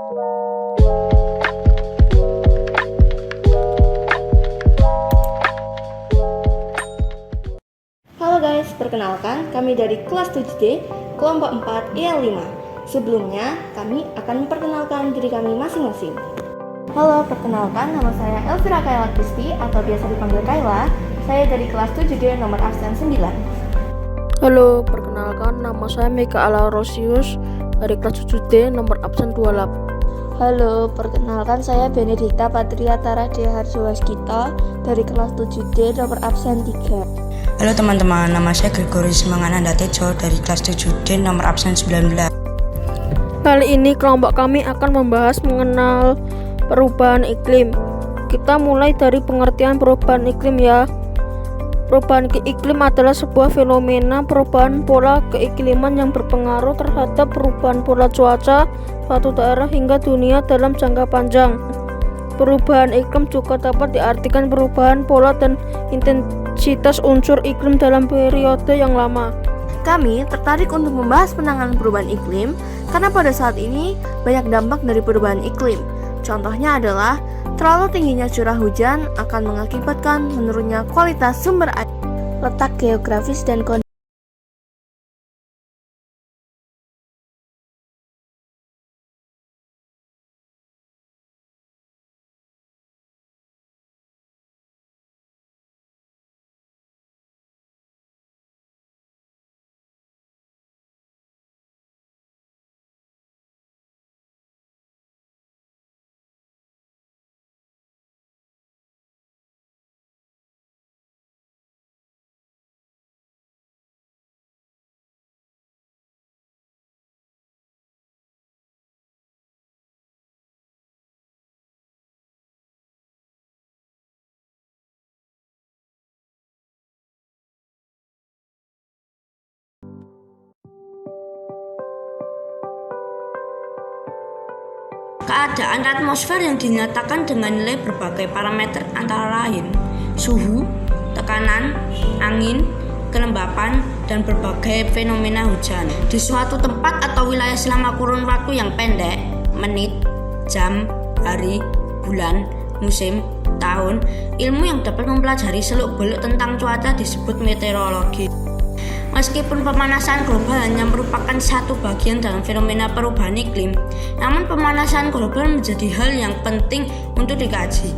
Halo guys, perkenalkan kami dari kelas 7D, kelompok 4 IL5. Sebelumnya, kami akan memperkenalkan diri kami masing-masing. Halo, perkenalkan nama saya Elvira Kayla Kristi atau biasa dipanggil Kayla. Saya dari kelas 7D nomor absen 9. Halo, perkenalkan nama saya Mika Alarosius dari kelas 7D nomor absen 28. Halo, perkenalkan saya Benedikta Patriatara Deharjowaskita dari kelas 7D nomor absen 3. Halo teman-teman, nama saya Gregoris Mangananda Tejo dari kelas 7D nomor absen 19. Kali ini kelompok kami akan membahas mengenal perubahan iklim. Kita mulai dari pengertian perubahan iklim ya. Perubahan iklim adalah sebuah fenomena perubahan pola keikliman yang berpengaruh terhadap perubahan pola cuaca suatu daerah hingga dunia dalam jangka panjang. Perubahan iklim juga dapat diartikan perubahan pola dan intensitas unsur iklim dalam periode yang lama. Kami tertarik untuk membahas penanganan perubahan iklim karena pada saat ini banyak dampak dari perubahan iklim. Contohnya adalah terlalu tingginya curah hujan akan mengakibatkan menurunnya kualitas sumber air, Letak geografis dan kondisi Keadaan atmosfer yang dinyatakan dengan nilai berbagai parameter antara lain suhu, tekanan, angin, kelembapan, dan berbagai fenomena hujan di suatu tempat atau wilayah selama kurun waktu yang pendek, menit, jam, hari, bulan, musim, tahun. Ilmu yang dapat mempelajari seluk-beluk tentang cuaca disebut meteorologi. Meskipun pemanasan global hanya merupakan satu bagian dalam fenomena perubahan iklim, namun pemanasan global menjadi hal yang penting untuk dikaji.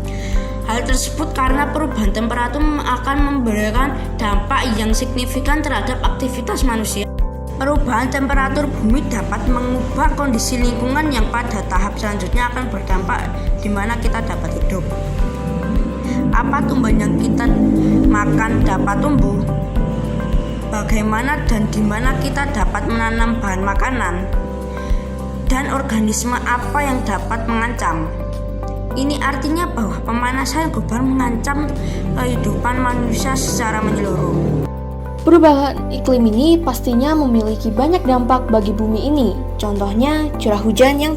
Hal tersebut karena perubahan temperatur akan memberikan dampak yang signifikan terhadap aktivitas manusia. Perubahan temperatur bumi dapat mengubah kondisi lingkungan yang pada tahap selanjutnya akan berdampak di mana kita dapat hidup. Apa tumbuhan yang kita makan dapat tumbuh? Bagaimana dan di mana kita dapat menanam bahan makanan, dan organisme apa yang dapat mengancam. Ini artinya bahwa pemanasan global mengancam kehidupan manusia secara menyeluruh. Perubahan iklim ini pastinya memiliki banyak dampak bagi bumi ini. Contohnya curah hujan yang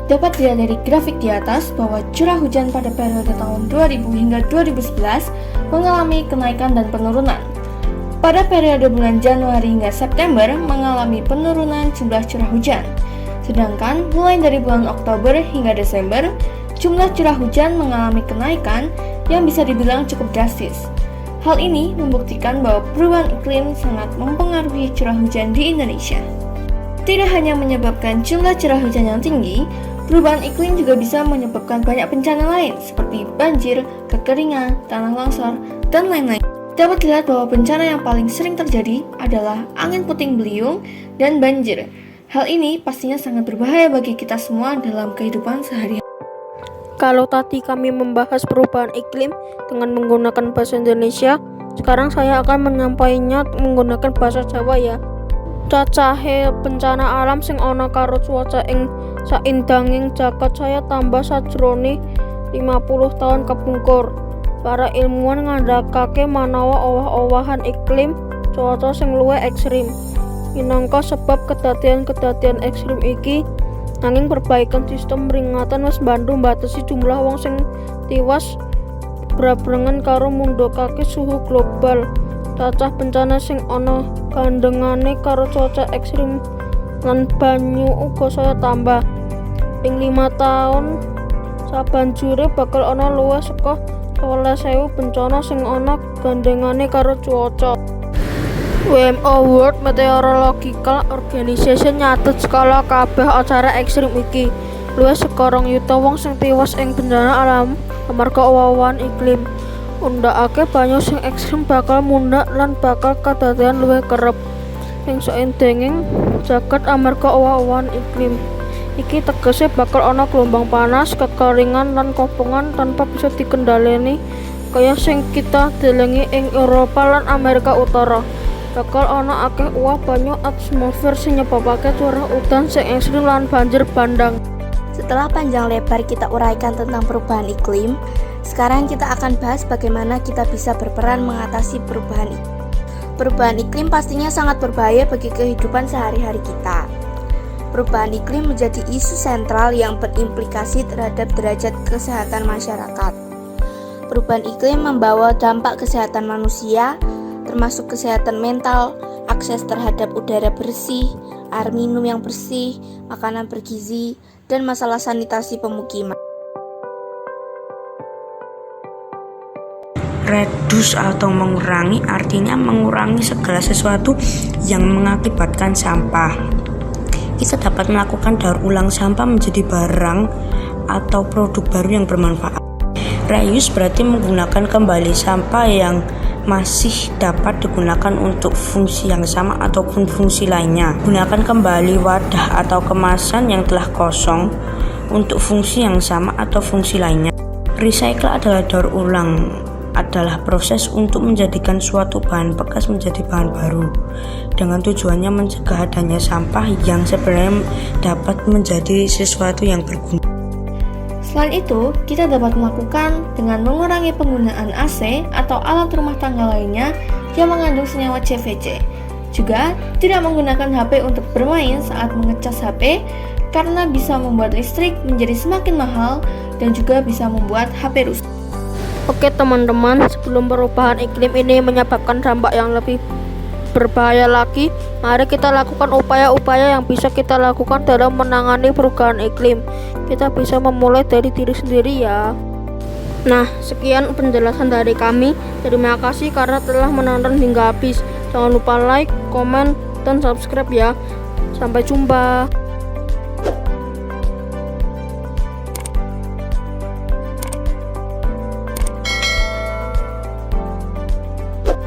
dapat dilihat dari grafik di atas bahwa curah hujan pada periode tahun 2000 hingga 2011 mengalami kenaikan dan penurunan. Pada periode bulan Januari hingga September mengalami penurunan jumlah curah hujan. Sedangkan mulai dari bulan Oktober hingga Desember, jumlah curah hujan mengalami kenaikan yang bisa dibilang cukup drastis. Hal ini membuktikan bahwa perubahan iklim sangat mempengaruhi curah hujan di Indonesia. Tidak hanya menyebabkan jumlah curah hujan yang tinggi, perubahan iklim juga bisa menyebabkan banyak bencana lain seperti banjir, kekeringan, tanah longsor, dan lain-lain. Dapat dilihat bahwa bencana yang paling sering terjadi adalah angin puting beliung dan banjir. Hal ini pastinya sangat berbahaya bagi kita semua dalam kehidupan sehari-hari. Kalau tadi kami membahas perubahan iklim dengan menggunakan bahasa Indonesia, sekarang saya akan menyampaikannya menggunakan bahasa Jawa ya. Cacahe bencana alam sing ana karo cuaca ing saindanging jagat saya tambah sajrone 50 tahun kepungkur. Para ilmuwan ngandhakake manawa owah-owahan iklim cuaca sing luwih ekstrim. Minangka sebab kedadian-kedadian ekstrim iki, nanging perbaikan sistem peringatan wis mbantu mbatasi jumlah wong sing tiwas bebarengan karo mundhakake suhu global. Cacah bencana sing ana kandhengane karo cuaca ekstrim lan banyu uga saya tambah. Ing 5 tahun sabanjure bakal ana luwih saka 11.000 bencana sing ana gandengane karo cuaca. WMO World Meteorological Organization nyatet skala kabeh acara ekstrim iki. Luwih saka 2 yuta wong sing tiwas ing bencana alam amarga awan iklim. Undhakake banyu sing ekstrim bakal mundhak lan bakal kadadean luwih kerep ing saindenging jagat amarga awan iklim. Iki tegese bakal ana gelombang panas, kekeringan lan kopongan tanpa bisa dikendhaleni kaya sing kita delengi ing Eropa lan Amerika Utara. Bakal ana akeh uap banyu atmosfer sing nyebabake curah udan sing ekstrim lan banjir bandang. Setelah panjang lebar kita uraikan tentang perubahan iklim, sekarang kita akan bahas bagaimana kita bisa berperan mengatasi perubahan iklim. Perubahan iklim pastinya sangat berbahaya bagi kehidupan sehari-hari kita. Perubahan iklim menjadi isu sentral yang berimplikasi terhadap derajat kesehatan masyarakat. Perubahan iklim membawa dampak kesehatan manusia, termasuk kesehatan mental, akses terhadap udara bersih, air minum yang bersih, makanan bergizi, dan masalah sanitasi pemukiman. Reduce atau mengurangi artinya mengurangi segala sesuatu yang mengakibatkan sampah. Kita dapat melakukan daur ulang sampah menjadi barang atau produk baru yang bermanfaat. Reuse berarti menggunakan kembali sampah yang masih dapat digunakan untuk fungsi yang sama ataupun fungsi lainnya. Gunakan kembali wadah atau kemasan yang telah kosong untuk fungsi yang sama atau fungsi lainnya. Recycle adalah daur ulang, adalah proses untuk menjadikan suatu bahan bekas menjadi bahan baru dengan tujuannya mencegah adanya sampah yang sebenarnya dapat menjadi sesuatu yang berguna. Selain itu, kita dapat melakukan dengan mengurangi penggunaan AC atau alat rumah tangga lainnya yang mengandung senyawa CVC. Juga tidak menggunakan HP untuk bermain saat mengecas HP karena bisa membuat listrik menjadi semakin mahal dan juga bisa membuat HP rusak. Oke teman-teman, sebelum perubahan iklim ini menyebabkan dampak yang lebih berbahaya lagi, mari kita lakukan upaya-upaya yang bisa kita lakukan dalam menangani perubahan iklim. Kita bisa memulai dari diri sendiri ya. Nah, sekian penjelasan dari kami. Terima kasih karena telah menonton hingga habis. Jangan lupa like, komen, dan subscribe ya. Sampai jumpa.